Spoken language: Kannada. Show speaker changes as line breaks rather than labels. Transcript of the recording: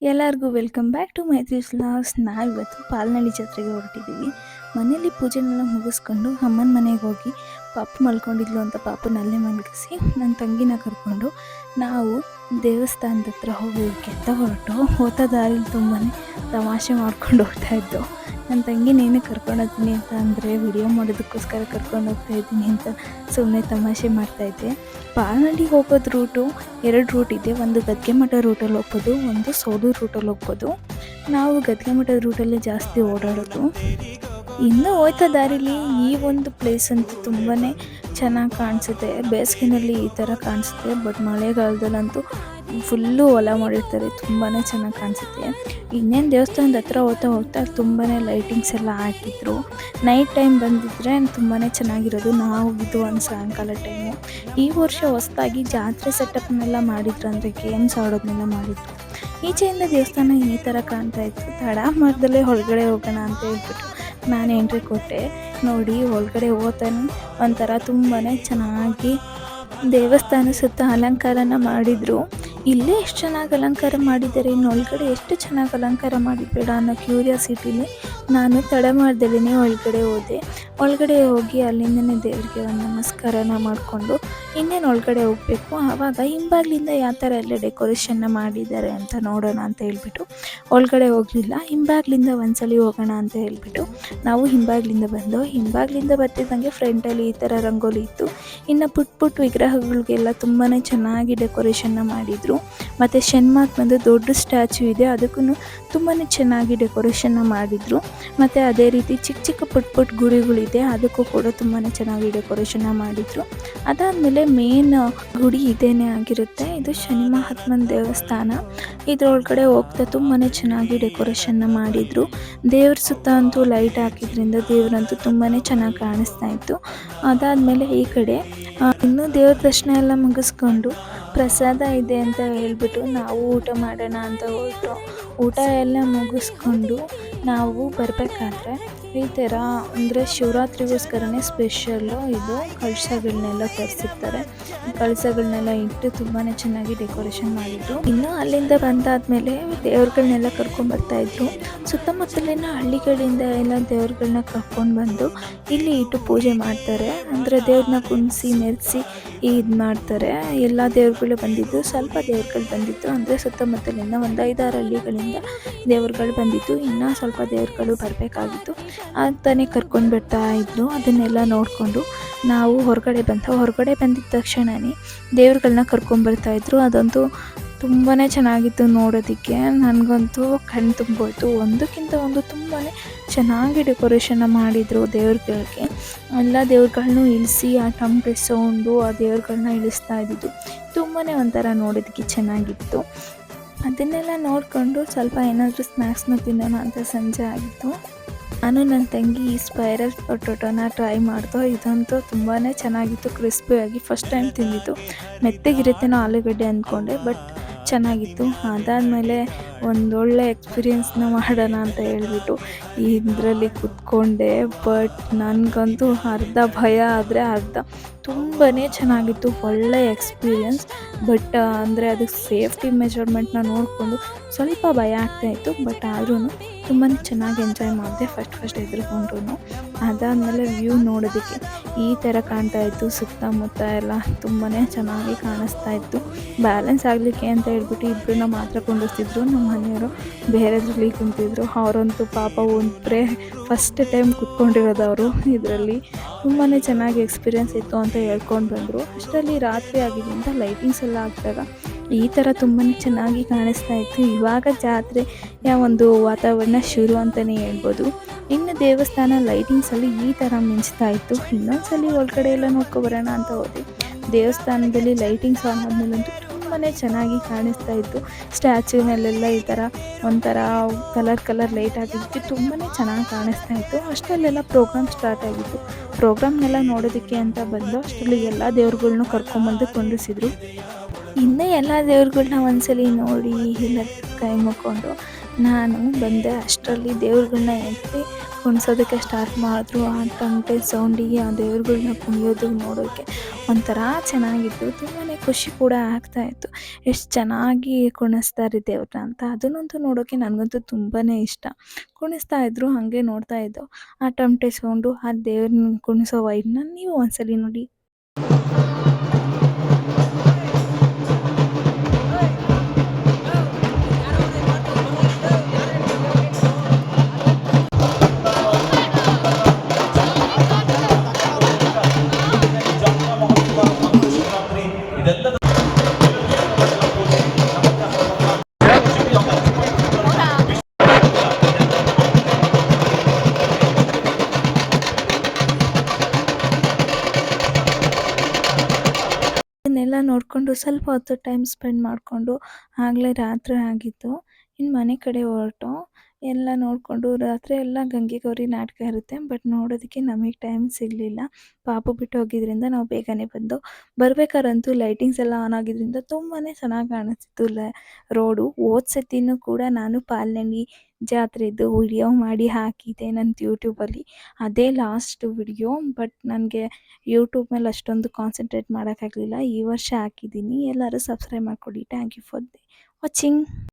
ಎಲ್ಲರಿಗೂ welcome back to Maitri's vlogs. ನಾವಿವತ್ತು ಪಾಲ್ನಳ್ಳಿ ಜಾತ್ರೆಗೆ ಹೊರಟಿದ್ದೀವಿ. ಮನೇಲಿ ಪೂಜೆನೆಲ್ಲ ಮುಗಿಸ್ಕೊಂಡು ಅಮ್ಮನ ಮನೆಗೆ ಹೋಗಿ ಪಾಪು ಮಲ್ಕೊಂಡಿದ್ಲು ಅಂತ ಪಾಪನಲ್ಲೇ ಮಲಗಿಸಿ ನನ್ನ ತಂಗಿನ ಕರ್ಕೊಂಡು ನಾವು ದೇವಸ್ಥಾನದ ಹತ್ರ ಹೋಗೋಕ್ಕೆ ಅಂತ ಹೊರಟು ಹೋಗ್ತಾ ದಾರಿಲಿ ತುಂಬಾ ತಮಾಷೆ ಮಾಡ್ಕೊಂಡು ಹೋಗ್ತಾ ಇದ್ದೋ. ನನ್ನ ತಂಗಿ ನೀನು ಕರ್ಕೊಂಡು ಹೋಗ್ತೀನಿ ಅಂತ ಅಂದರೆ ವಿಡಿಯೋ ಮಾಡೋದಕ್ಕೋಸ್ಕರ ಕರ್ಕೊಂಡು ಹೋಗ್ತಾ ಇದ್ದೀನಿ ಅಂತ ಸುಮ್ಮನೆ ತಮಾಷೆ ಮಾಡ್ತಾಯಿದ್ದೆ. ಪಾಲ್ನಳ್ಳಿಗೆ ಹೋಗೋದು ರೂಟು 2 ರೂಟ್ ಇದೆ. ಒಂದು ಗದ್ಗೆ ಮಠ ರೂಟಲ್ಲಿ ಹೋಗ್ಬೋದು, ಒಂದು ಸೋಲೂರು ರೂಟಲ್ಲಿ ಹೋಗ್ಬೋದು. ನಾವು ಗದ್ಗೆ ಮಠದ ರೂಟಲ್ಲೇ ಜಾಸ್ತಿ ಓಡಾಡೋದು. ಇನ್ನು ಹೋಯ್ತಾ ದಾರಿಲಿ ಈ ಒಂದು ಪ್ಲೇಸ್ ಅಂತೂ ತುಂಬಾ ಚೆನ್ನಾಗಿ ಕಾಣಿಸುತ್ತೆ. ಬೇಸಿಗೆನಲ್ಲಿ ಈ ಥರ ಕಾಣಿಸುತ್ತೆ, ಬಟ್ ಮಳೆಗಾಲದಲ್ಲಂತೂ ಫುಲ್ಲು ಹೊಲ ಮಾಡಿರ್ತಾರೆ, ತುಂಬಾ ಚೆನ್ನಾಗಿ ಕಾಣಿಸುತ್ತೆ. ಇನ್ನೇನು ದೇವಸ್ಥಾನದ ಹತ್ರ ಹೋಗ್ತಾ ತುಂಬಾ ಲೈಟಿಂಗ್ಸ್ ಎಲ್ಲ ಹಾಕಿದ್ರು. ನೈಟ್ ಟೈಮ್ ಬಂದಿದ್ದರೆ ತುಂಬಾ ಚೆನ್ನಾಗಿರೋದು. ನಾವು ಇದು ಒಂದು ಸಾಯಂಕಾಲ ಟೈಮು. ಈ ವರ್ಷ ಹೊಸದಾಗಿ ಜಾತ್ರೆ ಸೆಟಪ್ನೆಲ್ಲ ಮಾಡಿದ್ರು, ಅಂದರೆ ಗೇಮ್ಸ್ ಆಡೋದನ್ನೆಲ್ಲ ಮಾಡಿದ್ರು. ಈಚೆಯಿಂದ ದೇವಸ್ಥಾನ ಈ ಥರ ಕಾಣ್ತಾ ಇತ್ತು. ತಡ ಮಾಡ್ದಲ್ಲೇ ಒಳಗಡೆ ಹೋಗೋಣ ಅಂತ ಹೇಳ್ಬಿಟ್ಟು ನಾನು ಎಂಟ್ರಿ ಕೊಟ್ಟೆ. ನೋಡಿ ಒಳಗಡೆ ಹೋಗ್ತಾನೆ ಒಂಥರ ತುಂಬಾ ಚೆನ್ನಾಗಿ ದೇವಸ್ಥಾನ ಸುತ್ತ ಅಲಂಕಾರನ ಮಾಡಿದರು. ಇಲ್ಲೇ ಎಷ್ಟು ಚೆನ್ನಾಗಿ ಅಲಂಕಾರ ಮಾಡಿದ್ದಾರೆ, ಇನ್ನು ಒಳಗಡೆ ಎಷ್ಟು ಚೆನ್ನಾಗಿ ಅಲಂಕಾರ ಮಾಡಿಬೇಡ ಅನ್ನೋ ಕ್ಯೂರಿಯಾಸಿಟಿಲಿ ನಾನು ತಡ ಮಾಡ್ದಲೇ ಒಳಗಡೆ ಹೋದೆ. ಒಳಗಡೆ ಹೋಗಿ ಅಲ್ಲಿಂದನೇ ದೇವರಿಗೆ ಒಂದು ನಮಸ್ಕಾರನ ಮಾಡಿಕೊಂಡು ಇನ್ನೇನು ಒಳಗಡೆ ಹೋಗಬೇಕು. ಆವಾಗ ಹಿಂಬಾಗ್ಲಿಂದ ಯಾವ ಥರ ಎಲ್ಲ ಡೆಕೋರೇಷನ್ನ ಮಾಡಿದ್ದಾರೆ ಅಂತ ನೋಡೋಣ ಅಂತ ಹೇಳ್ಬಿಟ್ಟು ಒಳಗಡೆ ಹೋಗಲಿಲ್ಲ. ಹಿಂಬಾಗ್ಲಿಂದ ಒಂದ್ಸಲಿ ಹೋಗೋಣ ಅಂತ ಹೇಳ್ಬಿಟ್ಟು ನಾವು ಹಿಂಬಾಗ್ಲಿಂದ ಬಂದು ಹಿಂಬಾಗ್ಲಿಂದ ಬರ್ತಿದ್ದಂಗೆ ಫ್ರಂಟಲ್ಲಿ ಈ ಥರ ರಂಗೋಲಿ ಇತ್ತು. ಇನ್ನು ಪುಟ್ಟ ವಿಗ್ರಹಗಳಿಗೆಲ್ಲ ತುಂಬಾ ಚೆನ್ನಾಗಿ ಡೆಕೋರೇಷನ್ನ ಮಾಡಿದರು. ಮತ್ತು ಶನ್ಮಾರ್ಕ್ ಬಂದು ದೊಡ್ಡ ಸ್ಟ್ಯಾಚ್ಯೂ ಇದೆ, ಅದಕ್ಕೂ ತುಂಬಾ ಚೆನ್ನಾಗಿ ಡೆಕೋರೇಷನ್ನ ಮಾಡಿದರು. ಮತ್ತು ಅದೇ ರೀತಿ ಚಿಕ್ಕ ಪುಟ್ಟ ಗುಡಿಗಳಿದೆ, ಅದಕ್ಕೂ ಕೂಡ ತುಂಬಾ ಚೆನ್ನಾಗಿ ಡೆಕೋರೇಷನ್ನ ಮಾಡಿದರು. ಅದಾದಮೇಲೆ ಮೇನ್ ಗುಡಿ ಇದೇನೇ ಆಗಿರುತ್ತೆ. ಇದು ಶನಿ ಮಹಾತ್ಮನ ದೇವಸ್ಥಾನ. ಇದರೊಳಗಡೆ ಹೋಗ್ತಾ ತುಂಬಾ ಚೆನ್ನಾಗಿ ಡೆಕೋರೇಷನ್ನ ಮಾಡಿದರು. ದೇವ್ರ ಸುತ್ತ ಅಂತೂ ಲೈಟ್ ಹಾಕಿದ್ರಿಂದ ದೇವರಂತೂ ತುಂಬಾ ಚೆನ್ನಾಗಿ ಕಾಣಿಸ್ತಾ ಇತ್ತು. ಅದಾದಮೇಲೆ ಈ ಕಡೆ ಇನ್ನೂ ದೇವ್ರ ದರ್ಶನ ಎಲ್ಲ ಮುಗಿಸ್ಕೊಂಡು ಪ್ರಸಾದ ಇದೆ ಅಂತ ಹೇಳ್ಬಿಟ್ಟು ನಾವು ಊಟ ಮಾಡೋಣ ಅಂತ ಹೊರಟು ಊಟ ಎಲ್ಲ ಮುಗಿಸ್ಕೊಂಡು ನಾವು ಬರಬೇಕಾದ್ರೆ ಈ ಥರ ಅಂದರೆ ಶಿವರಾತ್ರಿಗೋಸ್ಕರನೇ ಸ್ಪೆಷಲ್ಲು ಇದು ಕಳಶಗಳನ್ನೆಲ್ಲ ತರಿಸಿರ್ತಾರೆ. ಕಳಶಗಳನ್ನೆಲ್ಲ ಇಟ್ಟು ತುಂಬಾ ಚೆನ್ನಾಗಿ ಡೆಕೋರೇಷನ್ ಮಾಡಿದ್ರು. ಇನ್ನು ಅಲ್ಲಿಂದ ಬಂದಾದಮೇಲೆ ದೇವ್ರುಗಳನ್ನೆಲ್ಲ ಕರ್ಕೊಂಡ್ಬರ್ತಾಯಿದ್ರು. ಸುತ್ತಮುತ್ತಲಿನ ಹಳ್ಳಿಗಳಿಂದ ಎಲ್ಲ ದೇವ್ರುಗಳನ್ನ ಕರ್ಕೊಂಡು ಬಂದು ಇಲ್ಲಿ ಇಟ್ಟು ಪೂಜೆ ಮಾಡ್ತಾರೆ. ಅಂದರೆ ದೇವ್ರನ್ನ ಕುಣಿಸಿ ಮೆರೆಸಿ ಇದು ಮಾಡ್ತಾರೆ. ಎಲ್ಲ ದೇವ್ರುಗಳು ಬಂದಿದ್ದು, ಸ್ವಲ್ಪ ದೇವ್ರುಗಳು ಬಂದಿತ್ತು, ಅಂದರೆ ಸುತ್ತಮುತ್ತಲಿಂದ ಒಂದು 5-6 ಹಳ್ಳಿಗಳಿಂದ ದೇವ್ರುಗಳು ಬಂದಿತ್ತು. ಇನ್ನೂ ಸ್ವಲ್ಪ ದೇವ್ರುಗಳು ಬರಬೇಕಾಗಿತ್ತು, ಅಂತಾನೆ ಕರ್ಕೊಂಡು ಬರ್ತಾ ಇದ್ರು. ಅದನ್ನೆಲ್ಲ ನೋಡಿಕೊಂಡು ನಾವು ಹೊರಗಡೆ ಬಂದಿದ್ದ ತಕ್ಷಣವೇ ದೇವ್ರುಗಳನ್ನ ಕರ್ಕೊಂಡ್ಬರ್ತಾಯಿದ್ರು. ಅದಂತೂ ತುಂಬಾ ಚೆನ್ನಾಗಿತ್ತು ನೋಡೋದಕ್ಕೆ. ನನಗಂತೂ ಕಣ್ಣು ತುಂಬೋಯ್ತು. ಒಂದಕ್ಕಿಂತ ಒಂದು ತುಂಬಾ ಚೆನ್ನಾಗಿ ಡೆಕೋರೇಷನ್ನ ಮಾಡಿದರು ದೇವ್ರುಗಳಿಗೆ. ಎಲ್ಲ ದೇವ್ರುಗಳ್ನೂ ಇಳಿಸಿ ಆ ಟಮ್ಟೆ ಸೌಂಡು ಆ ದೇವ್ರುಗಳನ್ನ ಇಳಿಸ್ತಾ ಇದ್ದಿದ್ದು ತುಂಬಾ ಒಂಥರ ನೋಡೋದಕ್ಕೆ ಚೆನ್ನಾಗಿತ್ತು. ಅದನ್ನೆಲ್ಲ ನೋಡಿಕೊಂಡು ಸ್ವಲ್ಪ ಏನಾದರೂ ಸ್ನ್ಯಾಕ್ಸ್ನ ತಿನ್ನೋಣ ಅಂತ ಸಂಜೆ ಆಗಿತ್ತು. ನಾನು ನನ್ನ ತಂಗಿ ಈ ಸ್ಪೈರಲ್ ಪೊಟೊಟೊನ ಟ್ರೈ ಮಾಡ್ದೋ. ಇದಂತೂ ತುಂಬಾ ಚೆನ್ನಾಗಿತ್ತು, ಕ್ರಿಸ್ಪಿಯಾಗಿ. ಫಸ್ಟ್ ಟೈಮ್ ತಿಂದಿದ್ದು. ಮೆತ್ತಗಿರುತ್ತೇನೋ ಆಲೂಗಡ್ಡೆ ಅಂದ್ಕೊಂಡೆ, ಬಟ್ ಚೆನ್ನಾಗಿತ್ತು. ಅದಾದಮೇಲೆ ಒಂದೊಳ್ಳೆ ಎಕ್ಸ್ಪೀರಿಯೆನ್ಸ್ನ ಮಾಡೋಣ ಅಂತ ಹೇಳ್ಬಿಟ್ಟು ಇದರಲ್ಲಿ ಕೂತ್ಕೊಂಡೆ. ಬಟ್ ನನಗಂತೂ ಅರ್ಧ ಭಯ ಆದರೆ ಅರ್ಧ ತುಂಬಾ ಚೆನ್ನಾಗಿತ್ತು. ಒಳ್ಳೆಯ ಎಕ್ಸ್ಪೀರಿಯೆನ್ಸ್. ಬಟ್ ಅಂದರೆ ಅದಕ್ಕೆ ಸೇಫ್ಟಿ ಮೆಜರ್ಮೆಂಟ್ನ ನೋಡಿಕೊಂಡು ಸ್ವಲ್ಪ ಭಯ ಆಗ್ತಾಯಿತ್ತು. ಬಟ್ ಆದ್ರೂ ತುಂಬಾ ಚೆನ್ನಾಗಿ ಎಂಜಾಯ್ ಮಾಡಿದೆ. ಫಸ್ಟ್ ಎದುರುಕೊಂಡ್ರು. ಅದಾದಮೇಲೆ ವ್ಯೂ ನೋಡೋದಕ್ಕೆ ಈ ಥರ ಕಾಣ್ತಾಯಿತ್ತು. ಸುತ್ತಮುತ್ತ ಎಲ್ಲ ತುಂಬಾ ಚೆನ್ನಾಗಿ ಕಾಣಿಸ್ತಾ ಇತ್ತು. ಬ್ಯಾಲೆನ್ಸ್ ಆಗಲಿಕ್ಕೆ ಅಂತ ಹೇಳ್ಬಿಟ್ಟು ಇಬ್ಬರನ್ನ ಮಾತ್ರ ಕುಂಡಿಸ್ತಿದ್ರು. ನಮ್ಮ ಮನೆಯವರು ಬೇರೆದ್ರಲ್ಲಿ ಕುಂತಿದ್ರು. ಅವರಂತೂ ಪಾಪ ಒಬ್ಬರೇ ಫಸ್ಟ್ ಟೈಮ್ ಕುತ್ಕೊಂಡಿರೋದು ಅವರು. ಇದರಲ್ಲಿ ತುಂಬಾ ಚೆನ್ನಾಗಿ ಎಕ್ಸ್ಪೀರಿಯೆನ್ಸ್ ಇತ್ತು ಅಂತ ಹೇಳ್ಕೊಂಡು ಬಂದರು. ಅಷ್ಟರಲ್ಲಿ ರಾತ್ರಿ ಆಗಿದ್ದರಿಂದ ಲೈಟಿಂಗ್ಸ್ ಎಲ್ಲ ಹಾಕಿದಾಗ ಈ ಥರ ತುಂಬಾ ಚೆನ್ನಾಗಿ ಕಾಣಿಸ್ತಾ ಇತ್ತು. ಇವಾಗ ಜಾತ್ರೆಯ ಒಂದು ವಾತಾವರಣ ಶುರು ಅಂತಲೇ ಹೇಳ್ಬೋದು. ಇನ್ನು ದೇವಸ್ಥಾನ ಲೈಟಿಂಗ್ಸಲ್ಲಿ ಈ ಥರ ಮಿಂಚ್ತಾ ಇತ್ತು. ಇನ್ನೊಂದ್ಸಲಿ ಒಳಗಡೆ ಎಲ್ಲ ನೋಡ್ಕೊಬರೋಣ ಅಂತ ಹೋದೆ. ದೇವಸ್ಥಾನದಲ್ಲಿ ಲೈಟಿಂಗ್ಸ್ ಆನ್ ಆದಮೇಲಂತೂ ತುಂಬಾ ಚೆನ್ನಾಗಿ ಕಾಣಿಸ್ತಾ ಇತ್ತು. ಸ್ಟ್ಯಾಚ್ಯೂ ಮೇಲೆಲ್ಲ ಈ ಥರ ಒಂಥರ ಕಲರ್ ಲೈಟ್ ಆಗಿದ್ದಕ್ಕೆ ತುಂಬಾ ಚೆನ್ನಾಗಿ ಕಾಣಿಸ್ತಾ ಇತ್ತು. ಅಷ್ಟರಲ್ಲೆಲ್ಲ ಪ್ರೋಗ್ರಾಮ್ ಸ್ಟಾರ್ಟ್ ಆಗಿತ್ತು. ಪ್ರೋಗ್ರಾಮ್ನೆಲ್ಲ ನೋಡೋದಕ್ಕೆ ಅಂತ ಬಂದು ಅಷ್ಟರಲ್ಲಿ ಎಲ್ಲ ದೇವ್ರುಗಳ್ನೂ ಕರ್ಕೊಂಬಂದು ಕೊಂಡಿಸಿದ್ರು. ಹಿಂದೆ ಎಲ್ಲ ದೇವ್ರುಗಳ್ನ ಒಂದ್ಸಲಿ ನೋಡಿ ಇಲ್ಲ ಕೈ ಮುಕ್ಕೊಂಡು ನಾನು ಬಂದೆ. ಅಷ್ಟರಲ್ಲಿ ದೇವ್ರುಗಳ್ನ ಎತ್ತಿ ಕುಣ್ಸೋದಕ್ಕೆ ಸ್ಟಾರ್ಟ್ ಮಾಡಿದ್ರು. ಆ ತಮಟೆ ಸೌಂಡಿಗೆ ಆ ದೇವ್ರುಗಳ್ನ ಕುಣಿಯೋದು ನೋಡೋಕ್ಕೆ ಒಂಥರ ಚೆನ್ನಾಗಿತ್ತು. ತುಂಬಾ ಖುಷಿ ಕೂಡ ಆಗ್ತಾಯಿತ್ತು. ಎಷ್ಟು ಚೆನ್ನಾಗಿ ಕುಣಿಸ್ತಾರೆ ದೇವ್ರನ್ನ ಅಂತ. ಅದನ್ನಂತೂ ನೋಡೋಕ್ಕೆ ನನಗಂತೂ ತುಂಬಾ ಇಷ್ಟ. ಕುಣಿಸ್ತಾ ಇದ್ರು, ಹಾಗೆ ನೋಡ್ತಾ ಇದ್ದೋ. ಆ ತಮಟೆ ಸೌಂಡು, ಆ ದೇವ್ರನ್ನ ಕುಣಿಸೋ ವೈಬ್‌ನ ನೀವು ಒಂದ್ಸಲಿ ನೋಡಿ. ಇದನ್ನೆಲ್ಲ ನೋಡಿಕೊಂಡು ಸ್ವಲ್ಪ ಹೊತ್ತು ಟೈಮ್ ಸ್ಪೆಂಡ್ ಮಾಡಿಕೊಂಡು ಆಗಲೇ ರಾತ್ರಿ ಆಗಿತ್ತು. ಇನ್ನು ಮನೆ ಕಡೆ ಹೊರಟು ಎಲ್ಲ ನೋಡಿಕೊಂಡು ರಾತ್ರಿ ಎಲ್ಲ ಗಂಗೆ ಗೌರಿ ನಾಟಕ ಇರುತ್ತೆ. ಬಟ್ ನೋಡೋದಕ್ಕೆ ನಮಗೆ ಟೈಮ್ ಸಿಗಲಿಲ್ಲ. ಪಾಪು ಬಿಟ್ಟು ಹೋಗಿದ್ದರಿಂದ ನಾವು ಬೇಗನೆ ಬಂದು. ಬರ್ಬೇಕಾದ್ರಂತೂ ಲೈಟಿಂಗ್ಸ್ ಎಲ್ಲ ಆನ್ ಆಗಿದ್ದರಿಂದ ತುಂಬಾ ಚೆನ್ನಾಗಿ ಕಾಣಿಸ್ತಿತ್ತು ರೋಡು. ಹೋದ ಸತಿನೂ ಕೂಡ ನಾನು ಪಾಲ್ನಳ್ಳಿ ಜಾತ್ರೆದು ವಿಡಿಯೋ ಮಾಡಿ ಹಾಕಿದ್ದೆ ನನ್ನ ಯೂಟ್ಯೂಬಲ್ಲಿ. ಅದೇ ಲಾಸ್ಟ್ ವಿಡಿಯೋ. ಬಟ್ ನನಗೆ ಯೂಟ್ಯೂಬ್ ಮೇಲೆ ಅಷ್ಟೊಂದು ಕಾನ್ಸಂಟ್ರೇಟ್ ಮಾಡೋಕ್ಕಾಗಲಿಲ್ಲ. ಈ ವರ್ಷ ಹಾಕಿದ್ದೀನಿ. ಎಲ್ಲರೂ ಸಬ್ಸ್ಕ್ರೈಬ್ ಮಾಡ್ಕೊಳ್ಳಿ. Thank you for watching.